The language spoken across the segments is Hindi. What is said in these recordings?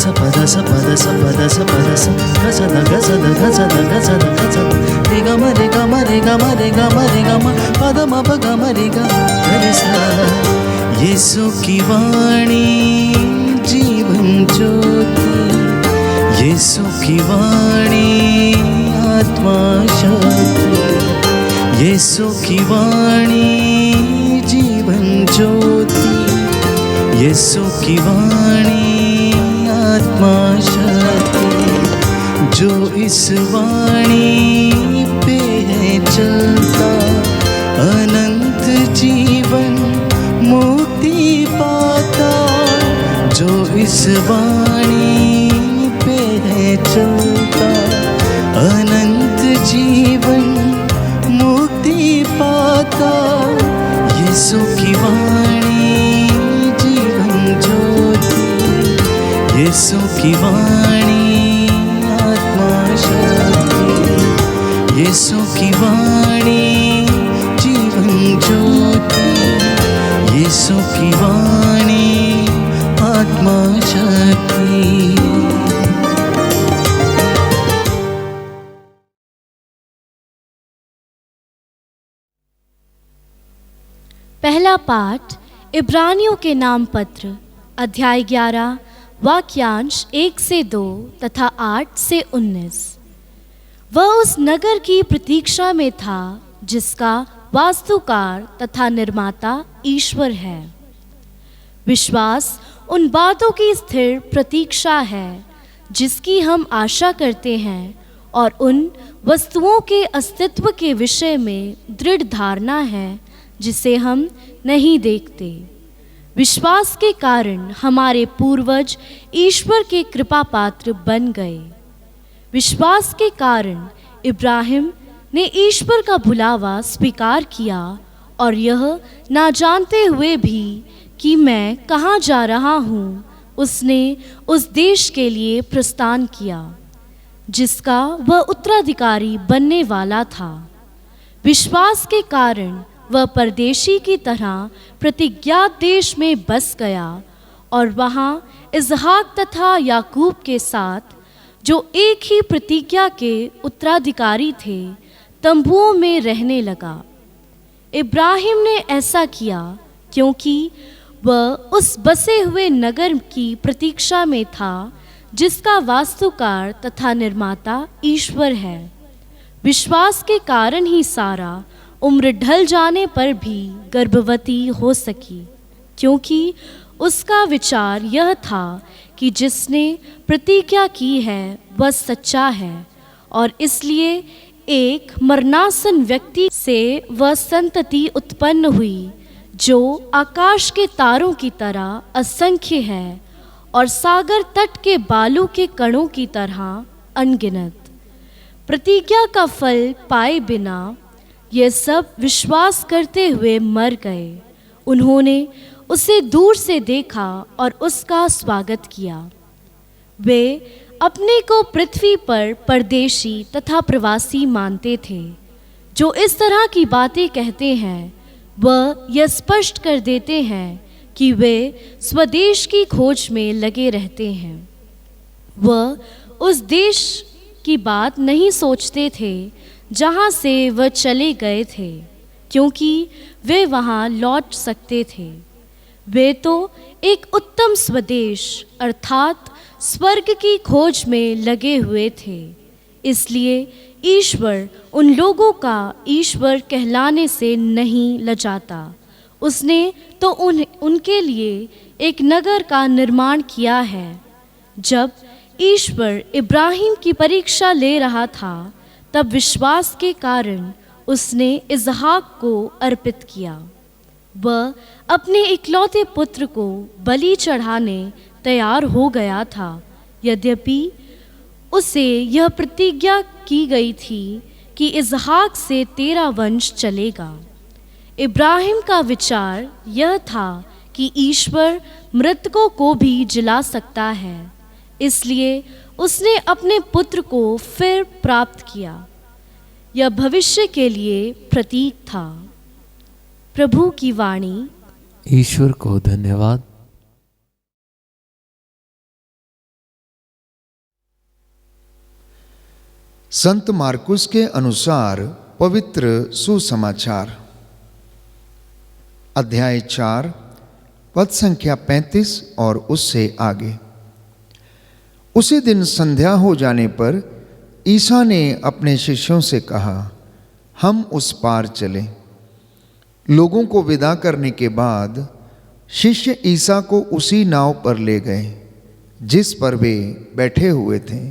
ಸ ಪದ ಸ ಪದ ಸ ಪದ ಸ ಪದ ಸ ಗಸದ ಗಸದ ಗಸದ ಗಸದ ಗಸದ ರಿ ಗ ಮ ರಿ ಗ ಮ ರಿ ಗ ಮ ರಿ ಗ ಮ ರಿ ಗ ಮ ಪದ ಮ ಪ ಗ ಮ ರಿ ಗ ರಿ ಸ यीशु की वाणी जीवन ज्योति, यीशु की वाणी आत्मा शक्ति, यीशु की वाणी जीवन ज्योति, यीशु की वाणी आत्मा शक्ति। जो इस वाणी पे है चलता अनंत जीवन मुक्ति पाता। जो इस वाणी पे है चलता अनंत जीवन मुक्ति पाता। यीशु की वाणी जीवन ज्योति, यीशु की वाणी आत्मा शक्ति, यीशु की वाणी जीवन ज्योति, यीशु की वाणी आत्मा शक्ति। पहला पाठ इब्रानियों के नाम पत्र अध्याय 11 वाक्यांश 1 से 2 तथा 8 से 19। वह उस नगर की प्रतीक्षा में था जिसका वास्तुकार तथा निर्माता ईश्वर है। विश्वास उन बातों की स्थिर प्रतीक्षा है जिसकी हम आशा करते हैं और उन वस्तुओं के अस्तित्व के विषय में दृढ़ धारणा है जिसे हम नहीं देखते। विश्वास के कारण हमारे पूर्वज ईश्वर के कृपा पात्र बन गए। विश्वास के कारण इब्राहिम ने ईश्वर का बुलावा स्वीकार किया और यह ना जानते हुए भी कि मैं कहाँ जा रहा हूँ, उसने उस देश के लिए प्रस्थान किया जिसका वह उत्तराधिकारी बनने वाला था। विश्वास के कारण वह परदेशी की तरह प्रतिज्ञात देश में बस गया और वहाँ इसहाक तथा याकूब के साथ, जो एक ही प्रतिज्ञा के उत्तराधिकारी थे, तंबुओं में रहने लगा। इब्राहिम ने ऐसा किया क्योंकि वह उस बसे हुए नगर की प्रतीक्षा में था जिसका वास्तुकार तथा निर्माता ईश्वर है। विश्वास के कारण ही सारा उम्र ढल जाने पर भी गर्भवती हो सकी, क्योंकि उसका विचार यह था कि जिसने प्रतिज्ञा की है वह सच्चा है और इसलिए एक मरणासन व्यक्ति से वह संतति उत्पन्न हुई जो आकाश के तारों की तरह असंख्य है और सागर तट के बालू के कणों की तरह अनगिनत। प्रतिज्ञा का फल पाए बिना ये सब विश्वास करते हुए मर गए। उन्होंने उसे दूर से देखा और उसका स्वागत किया। वे अपने को पृथ्वी पर परदेशी तथा प्रवासी मानते थे। जो इस तरह की बातें कहते हैं वह यह स्पष्ट कर देते हैं कि वे स्वदेश की खोज में लगे रहते हैं। वह उस देश की बात नहीं सोचते थे जहाँ से वह चले गए थे, क्योंकि वे वहाँ लौट सकते थे। वे तो एक उत्तम स्वदेश अर्थात स्वर्ग की खोज में लगे हुए थे। इसलिए ईश्वर उन लोगों का ईश्वर कहलाने से नहीं लजाता। उसने तो उनके लिए एक नगर का निर्माण किया है। जब ईश्वर इब्राहिम की परीक्षा ले रहा था तब विश्वास के कारण उसने इसहाक को अर्पित किया। वह अपने इकलौते पुत्र को बलि चढ़ाने तैयार हो गया था, यद्यपि उसे यह प्रतिज्ञा की गई थी कि इसहाक से तेरा वंश चलेगा। इब्राहिम का विचार यह था कि ईश्वर मृतकों को भी जिला सकता है, इसलिए उसने अपने पुत्र को फिर प्राप्त किया। यह भविष्य के लिए प्रतीक था। प्रभु की वाणी। ईश्वर को धन्यवाद। संत मार्कुस के अनुसार पवित्र सुसमाचार, अध्याय 4, पद संख्या 35 और उससे आगे। उसी दिन संध्या हो जाने पर ईसा ने अपने शिष्यों से कहा, हम उस पार चलें। लोगों को विदा करने के बाद शिष्य ईसा को उसी नाव पर ले गए जिस पर वे बैठे हुए थे।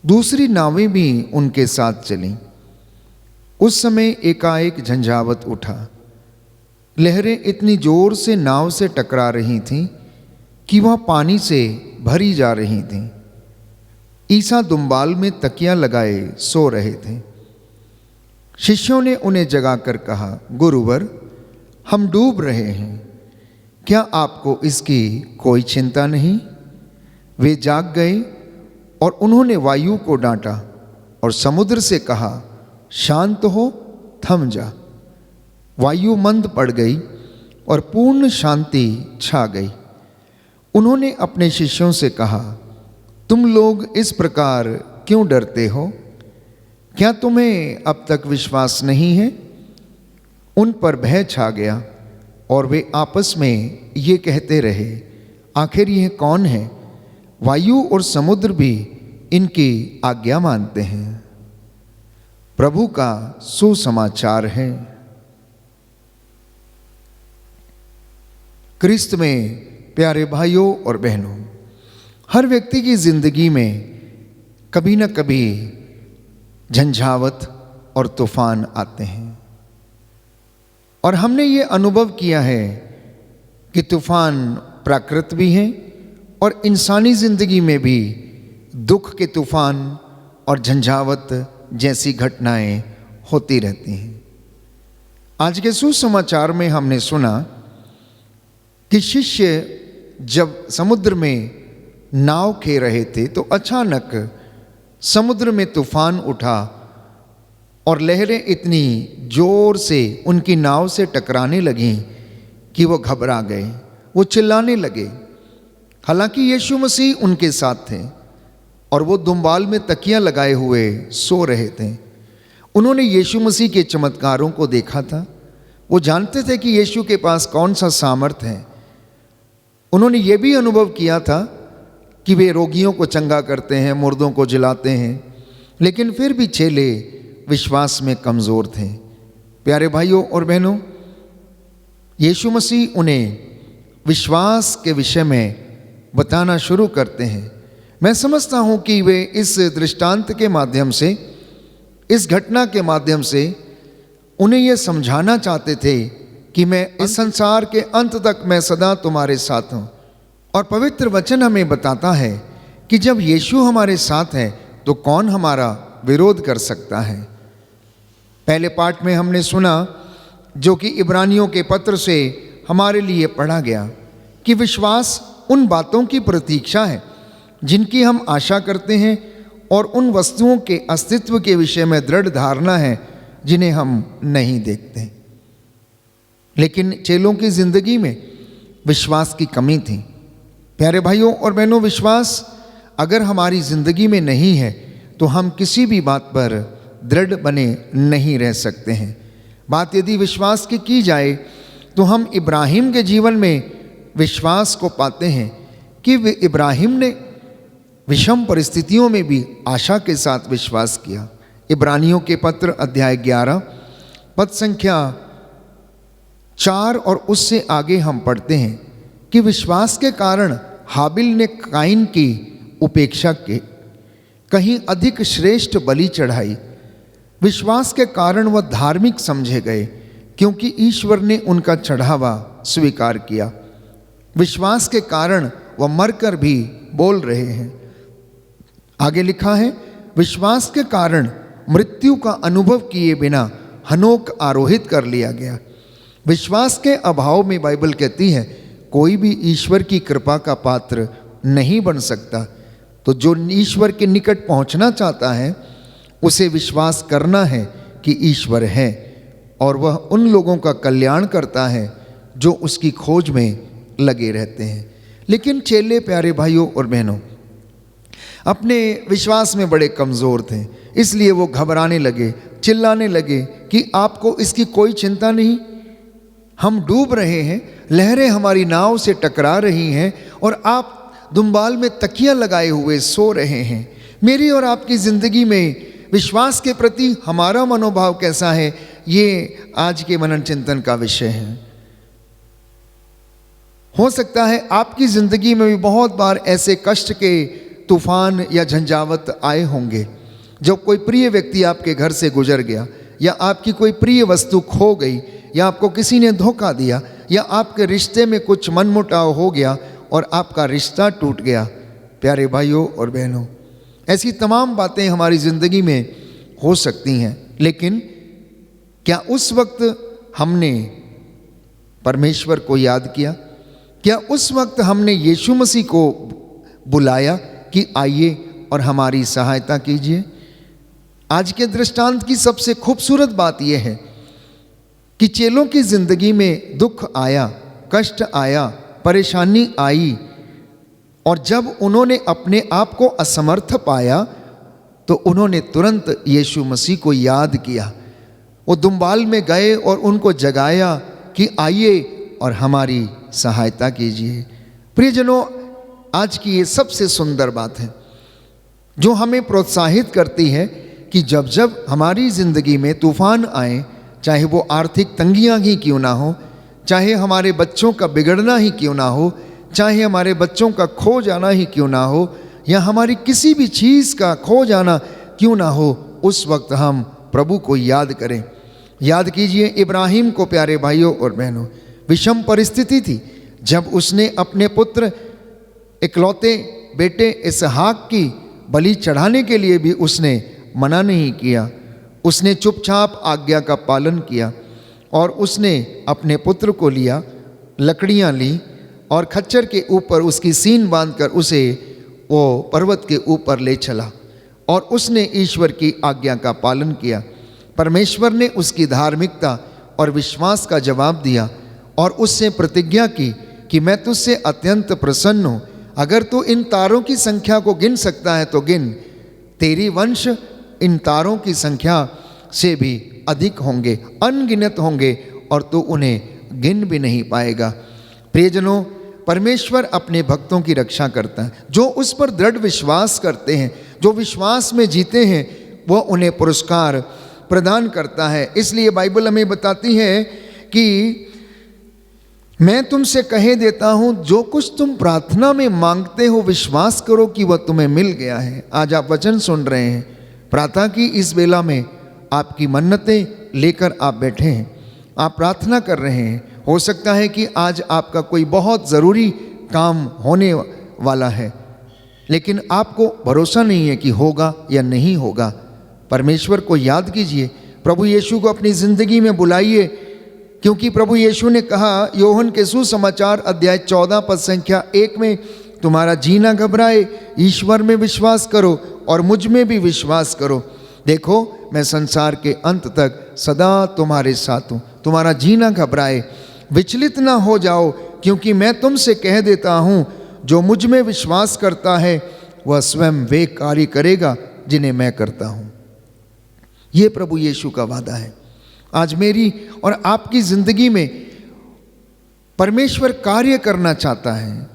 दूसरी नावें भी उनके साथ चलीं। उस समय एकाएक झंझावत उठा। लहरें इतनी जोर से नाव से टकरा रही थीं कि वह पानी से भरी जा रही थीं। ईसा दुम्बाल में तकिया लगाए सो रहे थे। शिष्यों ने उन्हें जगाकर कहा, गुरुवर, हम डूब रहे हैं, क्या आपको इसकी कोई चिंता नहीं? वे जाग गए और उन्होंने वायु को डांटा और समुद्र से कहा, शांत हो, थम जा। वायु मंद पड़ गई और पूर्ण शांति छा गई। उन्होंने अपने शिष्यों से कहा, तुम लोग इस प्रकार क्यों डरते हो? क्या तुम्हें अब तक विश्वास नहीं है? उन पर भय छा गया और वे आपस में ये कहते रहे, आखिर यह कौन है? वायु और समुद्र भी इनकी आज्ञा मानते हैं। प्रभु का सुसमाचार है। क्रिस्त में प्यारे भाइयों और बहनों, हर व्यक्ति की जिंदगी में कभी न कभी झंझावत और तूफान आते हैं और हमने ये अनुभव किया है कि तूफान प्राकृत भी हैं और इंसानी जिंदगी में भी दुख के तूफान और झंझावत जैसी घटनाएं होती रहती हैं। आज के सुसमाचार में हमने सुना कि शिष्य जब समुद्र में नाव खे रहे थे तो अचानक समुद्र में तूफान उठा और लहरें इतनी जोर से उनकी नाव से टकराने लगीं कि वो घबरा गए, वो चिल्लाने लगे। हालांकि यीशु मसीह उनके साथ थे और वो दुम्बाल में तकिया लगाए हुए सो रहे थे। उन्होंने यीशु मसीह के चमत्कारों को देखा था। वो जानते थे कि यीशु के पास कौन सा सामर्थ है। उन्होंने ये भी अनुभव किया था कि वे रोगियों को चंगा करते हैं, मुर्दों को जिलाते हैं, लेकिन फिर भी चेले विश्वास में कमज़ोर थे। प्यारे भाइयों और बहनों, यीशु मसीह उन्हें विश्वास के विषय में बताना शुरू करते हैं। मैं समझता हूँ कि वे इस दृष्टांत के माध्यम से, इस घटना के माध्यम से उन्हें यह समझाना चाहते थे कि मैं इस संसार के अंत तक मैं सदा तुम्हारे साथ हूँ। और पवित्र वचन हमें बताता है कि जब यीशु हमारे साथ है तो कौन हमारा विरोध कर सकता है। पहले पाठ में हमने सुना, जो कि इब्रानियों के पत्र से हमारे लिए पढ़ा गया, कि विश्वास उन बातों की प्रतीक्षा है जिनकी हम आशा करते हैं और उन वस्तुओं के अस्तित्व के विषय में दृढ़ धारणा है जिन्हें हम नहीं देखते। लेकिन चेलों की जिंदगी में विश्वास की कमी थी। प्यारे भाइयों और बहनों, विश्वास अगर हमारी जिंदगी में नहीं है तो हम किसी भी बात पर दृढ़ बने नहीं रह सकते हैं। बात यदि विश्वास की जाए तो हम इब्राहिम के जीवन में विश्वास को पाते हैं कि इब्राहिम ने विषम परिस्थितियों में भी आशा के साथ विश्वास किया। इब्रानियों के पत्र अध्याय 11 पद संख्या 4 और उससे आगे हम पढ़ते हैं कि विश्वास के कारण हाबिल ने काइन की उपेक्षा के कहीं अधिक श्रेष्ठ बलि चढ़ाई। विश्वास के कारण वह धार्मिक समझे गए क्योंकि ईश्वर ने उनका चढ़ावा स्वीकार किया। विश्वास के कारण वह मरकर भी बोल रहे हैं। आगे लिखा है, विश्वास के कारण मृत्यु का अनुभव किए बिना हनोक आरोहित कर लिया गया। विश्वास के अभाव में बाइबल कहती है कोई भी ईश्वर की कृपा का पात्र नहीं बन सकता। तो जो ईश्वर के निकट पहुंचना चाहता है उसे विश्वास करना है कि ईश्वर है और वह उन लोगों का कल्याण करता है जो उसकी खोज में लगे रहते हैं। लेकिन चेले, प्यारे भाइयों और बहनों, अपने विश्वास में बड़े कमज़ोर थे, इसलिए वो घबराने लगे, चिल्लाने लगे कि आपको इसकी कोई चिंता नहीं, हम डूब रहे हैं, लहरें हमारी नाव से टकरा रही हैं और आप दुम्बाल में तकिया लगाए हुए सो रहे हैं। मेरी और आपकी ज़िंदगी में विश्वास के प्रति हमारा मनोभाव कैसा है, ये आज के मनन चिंतन का विषय है। हो सकता है आपकी ज़िंदगी में भी बहुत बार ऐसे कष्ट के तूफान या झंझावत आए होंगे, जब कोई प्रिय व्यक्ति आपके घर से गुजर गया, या आपकी कोई प्रिय वस्तु खो गई, या आपको किसी ने धोखा दिया, या आपके रिश्ते में कुछ मनमुटाव हो गया और आपका रिश्ता टूट गया। प्यारे भाइयों और बहनों, ऐसी तमाम बातें हमारी ज़िंदगी में हो सकती हैं, लेकिन क्या उस वक्त हमने परमेश्वर को याद किया? क्या उस वक्त हमने यीशु मसीह को बुलाया कि आइए और हमारी सहायता कीजिए? आज के दृष्टांत की सबसे खूबसूरत बात यह है कि चेलों की ज़िंदगी में दुख आया, कष्ट आया, परेशानी आई, और जब उन्होंने अपने आप को असमर्थ पाया तो उन्होंने तुरंत यीशु मसीह को याद किया। वो दुम्बाल में गए और उनको जगाया कि आइए और हमारी सहायता कीजिए। प्रियजनों, आज की ये सबसे सुंदर बात है जो हमें प्रोत्साहित करती है कि जब जब हमारी ज़िंदगी में तूफान आए, चाहे वो आर्थिक तंगियाँ ही क्यों ना हो, चाहे हमारे बच्चों का बिगड़ना ही क्यों ना हो, चाहे हमारे बच्चों का खो जाना ही क्यों ना हो, या हमारी किसी भी चीज़ का खो जाना क्यों ना हो, उस वक्त हम प्रभु को याद करें। याद कीजिए इब्राहिम को, प्यारे भाइयों और बहनों, विषम परिस्थिति थी। जब उसने अपने पुत्र इकलौते बेटे इसहाक की बलि चढ़ाने के लिए भी उसने मना नहीं किया, उसने चुपचाप आज्ञा का पालन किया और उसने अपने पुत्र को लिया, लकड़ियाँ ली और खच्चर के ऊपर उसकी सीन बांधकर उसे वो पर्वत के ऊपर ले चला और उसने ईश्वर की आज्ञा का पालन किया। परमेश्वर ने उसकी धार्मिकता और विश्वास का जवाब दिया और उससे प्रतिज्ञा की कि मैं तुझसे अत्यंत प्रसन्न हूँ, अगर तू इन तारों की संख्या को गिन सकता है तो गिन, तेरी वंश इन तारों की संख्या से भी अधिक होंगे, अनगिनत होंगे और तू उन्हें गिन भी नहीं पाएगा। प्रियजनों, परमेश्वर अपने भक्तों की रक्षा करता है। जो उस पर दृढ़ विश्वास करते हैं, जो विश्वास में जीते हैं, वो उन्हें पुरस्कार प्रदान करता है। इसलिए बाइबल हमें बताती है कि मैं तुमसे कहे देता हूं, जो कुछ तुम प्रार्थना में मांगते हो विश्वास करो कि वह तुम्हें मिल गया है। आज आप वचन सुन रहे हैं, प्रार्थना की इस बेला में आपकी मन्नतें लेकर आप बैठे हैं, आप प्रार्थना कर रहे हैं। हो सकता है कि आज आपका कोई बहुत ज़रूरी काम होने वाला है, लेकिन आपको भरोसा नहीं है कि होगा या नहीं होगा। परमेश्वर को याद कीजिए, प्रभु यीशु को अपनी ज़िंदगी में बुलाइए, क्योंकि प्रभु यीशु ने कहा योहन के सुसमाचार अध्याय 14 पद संख्या 1 में, तुम्हारा जीना घबराए, ईश्वर में विश्वास करो और मुझ में भी विश्वास करो। देखो, मैं संसार के अंत तक सदा तुम्हारे साथ हूँ। तुम्हारा जीना घबराए, विचलित ना हो जाओ, क्योंकि मैं तुमसे कह देता हूँ, जो मुझ में विश्वास करता है वह स्वयं वे कार्य करेगा जिन्हें मैं करता हूँ। ये प्रभु यीशु का वादा है। आज मेरी और आपकी ज़िंदगी में परमेश्वर कार्य करना चाहता है,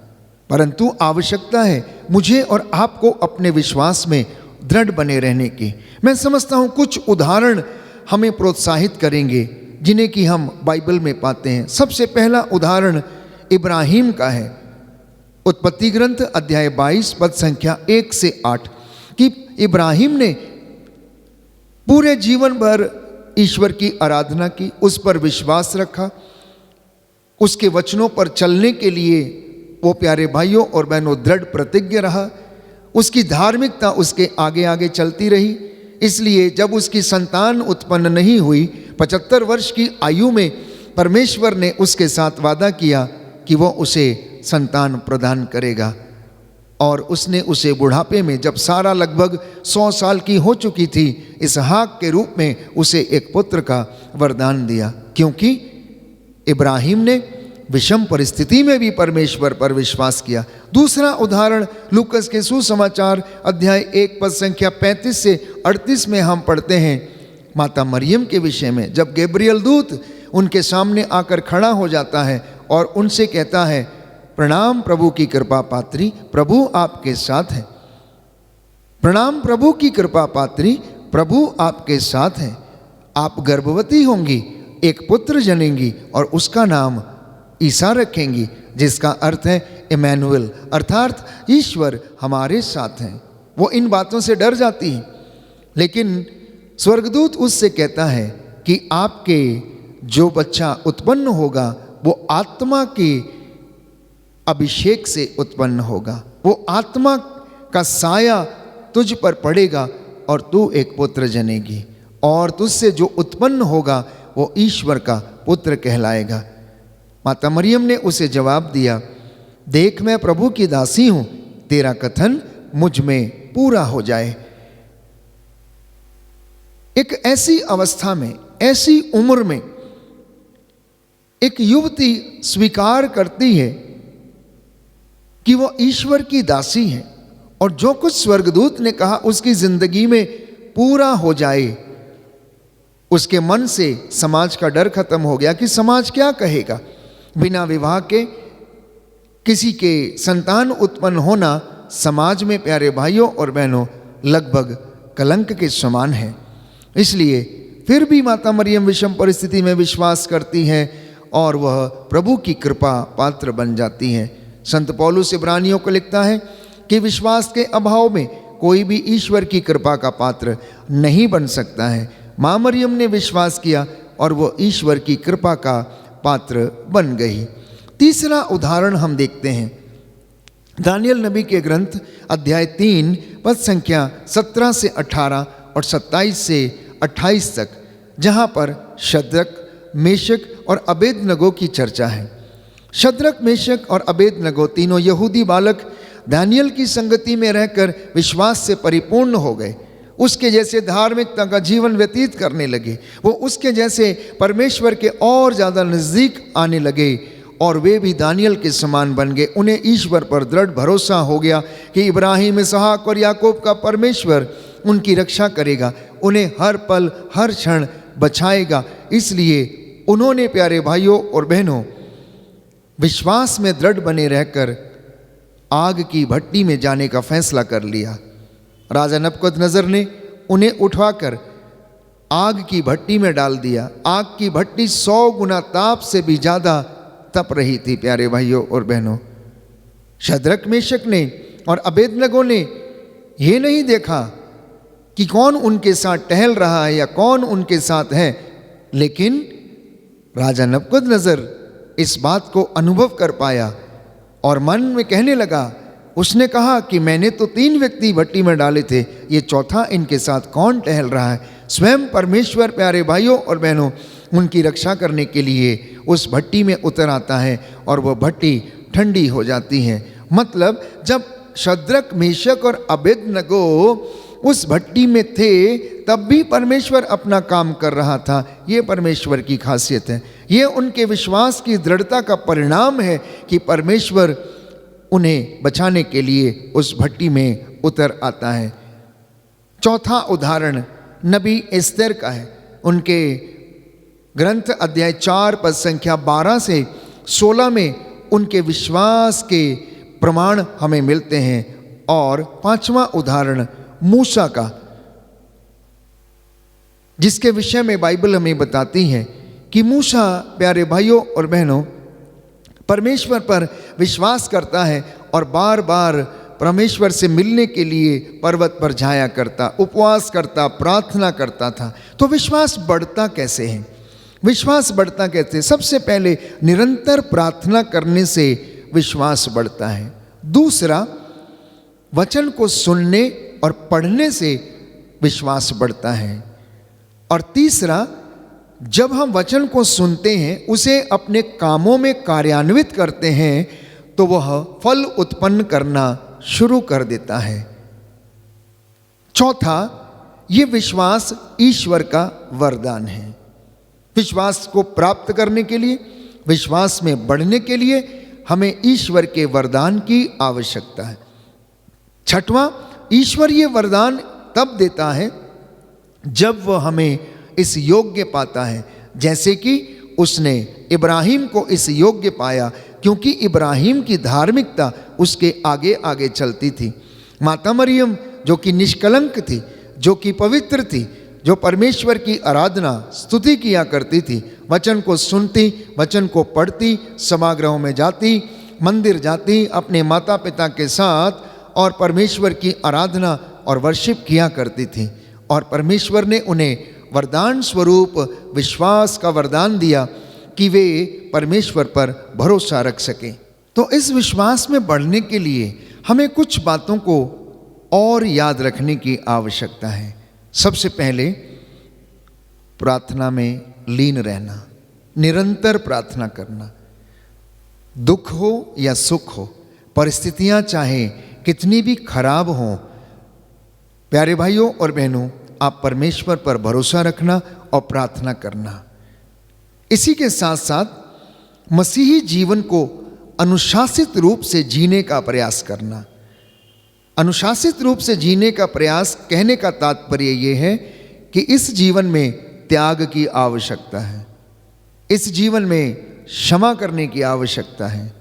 परंतु आवश्यकता है मुझे और आपको अपने विश्वास में दृढ़ बने रहने की। मैं समझता हूँ कुछ उदाहरण हमें प्रोत्साहित करेंगे जिन्हें कि हम बाइबल में पाते हैं। सबसे पहला उदाहरण इब्राहिम का है। उत्पत्ति ग्रंथ अध्याय 22 पद संख्या 1 से 8 कि इब्राहिम ने पूरे जीवन भर ईश्वर की आराधना की, उस पर विश्वास रखा, उसके वचनों पर चलने के लिए वो, प्यारे भाइयों और बहनों, दृढ़ प्रतिज्ञ रहा। उसकी धार्मिकता उसके आगे आगे चलती रही। इसलिए जब उसकी संतान उत्पन्न नहीं हुई, 75 वर्ष की आयु में परमेश्वर ने उसके साथ वादा किया कि वो उसे संतान प्रदान करेगा, और उसने उसे बुढ़ापे में, जब सारा लगभग 100 साल की हो चुकी थी, इसहाक के रूप में उसे एक पुत्र का वरदान दिया, क्योंकि इब्राहिम ने विषम परिस्थिति में भी परमेश्वर पर विश्वास किया। दूसरा उदाहरण लूकस के सुसमाचार अध्याय 1 पद संख्या 35 से 38 में हम पढ़ते हैं माता मरियम के विषय में, जब गैब्रियल दूत उनके सामने आकर खड़ा हो जाता है और उनसे कहता है, प्रणाम प्रभु की कृपा पात्री, प्रभु आपके साथ है। प्रणाम प्रभु की कृपा पात्री, प्रभु आपके साथ है। आप गर्भवती होंगी, एक पुत्र जनेंगी और उसका नाम ईसा रखेंगी, जिसका अर्थ है इमैनुअल, अर्थात ईश्वर हमारे साथ हैं। वो इन बातों से डर जाती है, लेकिन स्वर्गदूत उससे कहता है कि आपके जो बच्चा उत्पन्न होगा वो आत्मा के अभिषेक से उत्पन्न होगा, वो आत्मा का साया तुझ पर पड़ेगा और तू एक पुत्र जनेगी, और तुझसे जो उत्पन्न होगा वो ईश्वर का पुत्र कहलाएगा। माता मरियम ने उसे जवाब दिया, देख मैं प्रभु की दासी हूं, तेरा कथन मुझ में पूरा हो जाए। एक ऐसी अवस्था में, ऐसी उम्र में एक युवती स्वीकार करती है कि वो ईश्वर की दासी है और जो कुछ स्वर्गदूत ने कहा उसकी जिंदगी में पूरा हो जाए। उसके मन से समाज का डर खत्म हो गया कि समाज क्या कहेगा। बिना विवाह के किसी के संतान उत्पन्न होना समाज में, प्यारे भाइयों और बहनों, लगभग कलंक के समान है। इसलिए फिर भी माता मरियम विषम परिस्थिति में विश्वास करती हैं और वह प्रभु की कृपा पात्र बन जाती हैं। संत पौलुस इब्रानियों को लिखता है कि विश्वास के अभाव में कोई भी ईश्वर की कृपा का पात्र नहीं बन सकता है। माँ मरियम ने विश्वास किया और वह ईश्वर की कृपा का पात्र बन गई। तीसरा उदाहरण हम देखते हैं दानियल नबी के ग्रंथ अध्याय 3 पद संख्या 17 से 18 और 27 से 28 तक, जहाँ पर शद्रक, मेशक और अबेदनगो की चर्चा है। शद्रक, मेशक और अबेदनगो तीनों यहूदी बालक दानियल की संगति में रहकर विश्वास से परिपूर्ण हो गए। उसके जैसे धार्मिकता का जीवन व्यतीत करने लगे। वो उसके जैसे परमेश्वर के और ज़्यादा नज़दीक आने लगे और वे भी दानियल के समान बन गए। उन्हें ईश्वर पर दृढ़ भरोसा हो गया कि इब्राहिम, इसहाक और याकूब का परमेश्वर उनकी रक्षा करेगा, उन्हें हर पल हर क्षण बचाएगा। इसलिए उन्होंने, प्यारे भाइयों और बहनों, विश्वास में दृढ़ बने रहकर आग की भट्टी में जाने का फैसला कर लिया। राजा नबूकदनेस्सर ने उन्हें उठवाकर आग की भट्टी में डाल दिया। आग की भट्टी 100 गुना ताप से भी ज़्यादा तप रही थी। प्यारे भाइयों और बहनों, शद्रक, मेशक ने और अबेदनगो ने ये नहीं देखा कि कौन उनके साथ टहल रहा है या कौन उनके साथ है, लेकिन राजा नबूकदनेस्सर इस बात को अनुभव कर पाया और मन में कहने लगा, उसने कहा कि मैंने तो 3 व्यक्ति भट्टी में डाले थे, ये चौथा इनके साथ कौन टहल रहा है। स्वयं परमेश्वर, प्यारे भाइयों और बहनों, उनकी रक्षा करने के लिए उस भट्टी में उतर आता है और वह भट्टी ठंडी हो जाती है। मतलब जब शद्रक, मेशक और अबेदनगो उस भट्टी में थे तब भी परमेश्वर अपना काम कर रहा था। ये परमेश्वर की खासियत है। ये उनके विश्वास की दृढ़ता का परिणाम है कि परमेश्वर उन्हें बचाने के लिए उस भट्टी में उतर आता है। चौथा उदाहरण नबी एस्तेर का है। उनके ग्रंथ अध्याय 4 पद संख्या 12 से 16 में उनके विश्वास के प्रमाण हमें मिलते हैं। और पांचवा उदाहरण मूसा का, जिसके विषय में बाइबल हमें बताती है कि मूसा, प्यारे भाइयों और बहनों, परमेश्वर पर विश्वास करता है और बार बार परमेश्वर से मिलने के लिए पर्वत पर जाया करता, उपवास करता, प्रार्थना करता था। तो विश्वास बढ़ता कैसे है? विश्वास बढ़ता कैसे? सबसे पहले निरंतर प्रार्थना करने से विश्वास बढ़ता है। दूसरा, वचन को सुनने और पढ़ने से विश्वास बढ़ता है। और तीसरा, जब हम वचन को सुनते हैं, उसे अपने कामों में कार्यान्वित करते हैं, तो वह फल उत्पन्न करना शुरू कर देता है। चौथा, ये विश्वास ईश्वर का वरदान है। विश्वास को प्राप्त करने के लिए विश्वास में बढ़ने के लिए हमें ईश्वर के वरदान की आवश्यकता है। छठवां, ईश्वर ये वरदान तब देता है जब वह हमें इस योग्य पाता है, जैसे कि उसने इब्राहिम को इस योग्य पाया, क्योंकि इब्राहिम की धार्मिकता उसके आगे आगे चलती थी। माता मरियम जो कि निष्कलंक थी, जो कि पवित्र थी, जो परमेश्वर की आराधना स्तुति किया करती थी, वचन को सुनती, वचन को पढ़ती, सभागृहों में जाती, मंदिर जाती अपने माता पिता के साथ और परमेश्वर की आराधना और वर्शिप किया करती थी। और परमेश्वर ने उन्हें वरदान स्वरूप विश्वास का वरदान दिया कि वे परमेश्वर पर भरोसा रख सकें। तो इस विश्वास में बढ़ने के लिए हमें कुछ बातों को और याद रखने की आवश्यकता है। सबसे पहले प्रार्थना में लीन रहना, निरंतर प्रार्थना करना। दुख हो या सुख हो, परिस्थितियां चाहे कितनी भी खराब हों, प्यारे भाइयों और बहनों, आप परमेश्वर पर भरोसा रखना और प्रार्थना करना। इसी के साथ साथ मसीही जीवन को अनुशासित रूप से जीने का प्रयास करना। अनुशासित रूप से जीने का प्रयास कहने का तात्पर्य ये है कि इस जीवन में त्याग की आवश्यकता है, इस जीवन में क्षमा करने की आवश्यकता है,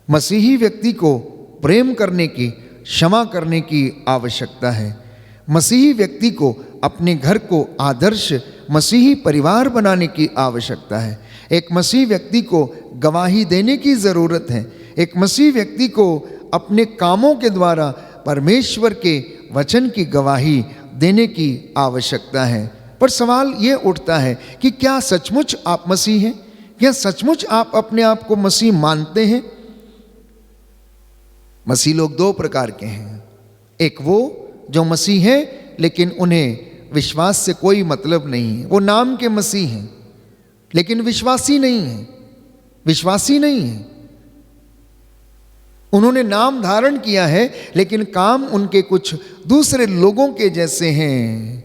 मसीही व्यक्ति को प्रेम करने की, क्षमा करने की आवश्यकता है। मसीही व्यक्ति को अपने घर को आदर्श मसीही परिवार बनाने की आवश्यकता है। एक मसीही व्यक्ति को गवाही देने की ज़रूरत है। एक मसीही व्यक्ति को अपने कामों के द्वारा परमेश्वर के वचन की गवाही देने की आवश्यकता है। पर सवाल ये उठता है कि क्या सचमुच आप मसीह हैं? क्या सचमुच आप अपने आप को मसीह मानते हैं? मसीह लोग दो प्रकार के हैं। एक वो जो मसीह हैं लेकिन उन्हें विश्वास से कोई मतलब नहीं है, वो नाम के मसीह हैं लेकिन विश्वासी नहीं है, विश्वासी नहीं है। उन्होंने नाम धारण किया है लेकिन काम उनके कुछ दूसरे लोगों के जैसे हैं।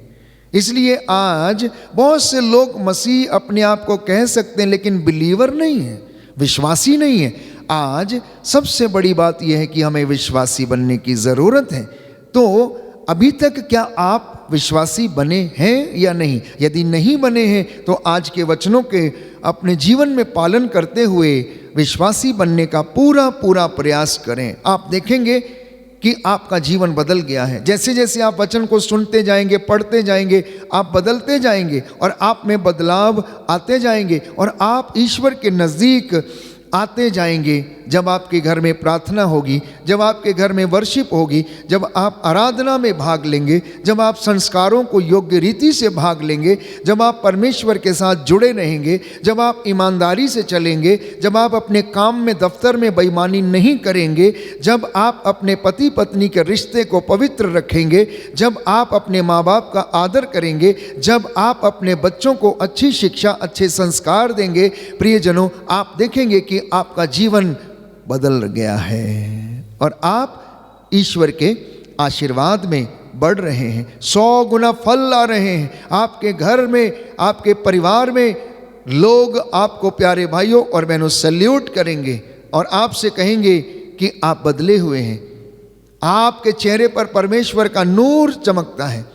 इसलिए आज बहुत से लोग मसीह अपने आप को कह सकते हैं लेकिन बिलीवर नहीं है, विश्वासी नहीं है। आज सबसे बड़ी बात यह है कि हमें विश्वासी बनने की ज़रूरत है। तो अभी तक क्या आप विश्वासी बने हैं या नहीं? यदि नहीं बने हैं तो आज के वचनों के अपने जीवन में पालन करते हुए विश्वासी बनने का पूरा पूरा प्रयास करें। आप देखेंगे कि आपका जीवन बदल गया है। जैसे जैसे आप वचन को सुनते जाएंगे, पढ़ते जाएंगे, आप बदलते जाएंगे और आप में बदलाव आते जाएंगे और आप ईश्वर के नज़दीक आते जाएंगे। जब आपके घर में प्रार्थना होगी, जब आपके घर में वर्शिप होगी, जब आप आराधना में भाग लेंगे, जब आप संस्कारों को योग्य रीति से भाग लेंगे, जब आप परमेश्वर के साथ जुड़े रहेंगे, जब आप ईमानदारी से चलेंगे, जब आप अपने काम में दफ्तर में बेईमानी नहीं करेंगे, जब आप अपने पति पत्नी के रिश्ते को पवित्र रखेंगे, जब आप अपने माँ बाप का आदर करेंगे, जब आप अपने बच्चों को अच्छी शिक्षा, अच्छे संस्कार देंगे, प्रियजनों, आप देखेंगे कि आपका जीवन बदल गया है और आप ईश्वर के आशीर्वाद में बढ़ रहे हैं। 100 गुना फल आ रहे हैं आपके घर में, आपके परिवार में। लोग आपको प्यारे भाइयों और बहनों सैल्यूट करेंगे और आपसे कहेंगे कि आप बदले हुए हैं। आपके चेहरे पर परमेश्वर का नूर चमकता है,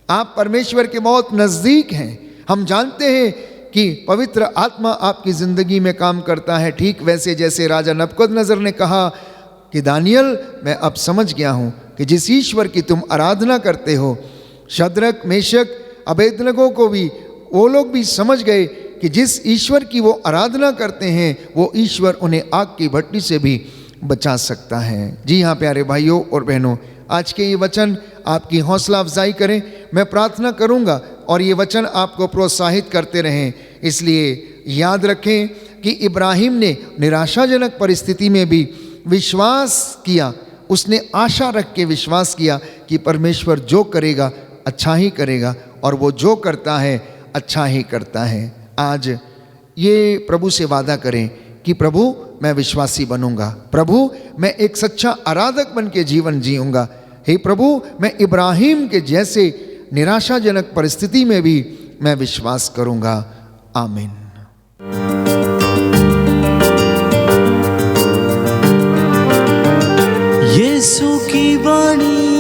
आप परमेश्वर के बहुत नज़दीक हैं। हम जानते हैं कि पवित्र आत्मा आपकी ज़िंदगी में काम करता है। ठीक वैसे जैसे राजा नबूकदनेस्सर ने कहा कि दानियल, मैं अब समझ गया हूँ कि जिस ईश्वर की तुम आराधना करते हो, शद्रक, मेशक, अबेदनगो को भी, वो लोग भी समझ गए कि जिस ईश्वर की वो आराधना करते हैं वो ईश्वर उन्हें आग की भट्टी से भी बचा सकता है। जी हाँ प्यारे भाइयों और बहनों, आज के ये वचन आपकी हौसला अफजाई करें। मैं प्रार्थना करूंगा और ये वचन आपको प्रोत्साहित करते रहें। इसलिए याद रखें कि इब्राहिम ने निराशाजनक परिस्थिति में भी विश्वास किया। उसने आशा रख के विश्वास किया कि परमेश्वर जो करेगा अच्छा ही करेगा और वो जो करता है अच्छा ही करता है। आज ये प्रभु से वादा करें कि प्रभु मैं विश्वासी बनूंगा, प्रभु मैं एक सच्चा आराधक बन के जीवन जीऊंगा। हे प्रभु, मैं इब्राहिम के जैसे निराशाजनक परिस्थिति में भी मैं विश्वास करूंगा। आमीन। यीशु की वाणी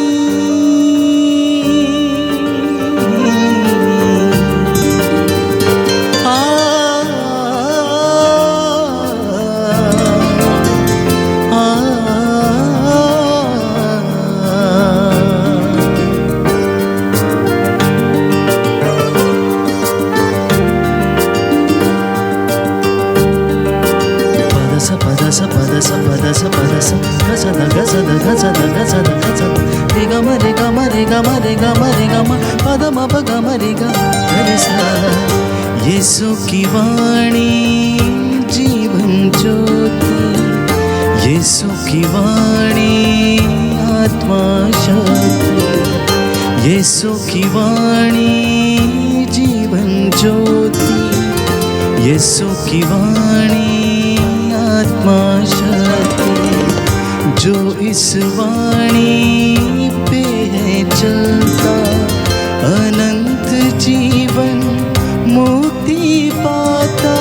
यीशु की वाणी जीवन ज्योति, यीशु की वाणी आत्मा शक्ति, यीशु की वाणी जीवन ज्योति, यीशु की वाणी आत्मा शक्ति। जो इस वाणी पे है चलता अनंत जीवन मुक्ति पाता।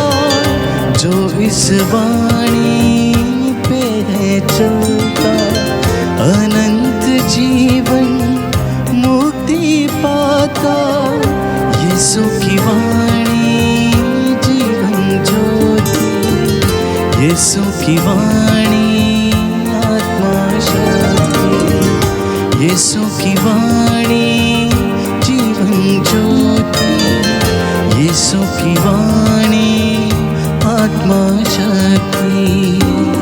जो इस वाणी पे है चलता अनंत जीवन मुक्ति पाता। यीशु की वाणी जीवन ज्योति, यीशु की वाणी आत्मा शक्ति, यीशु की वाणी जीवन ज्योति, यीशु की वाणी आत्मा शक्ति।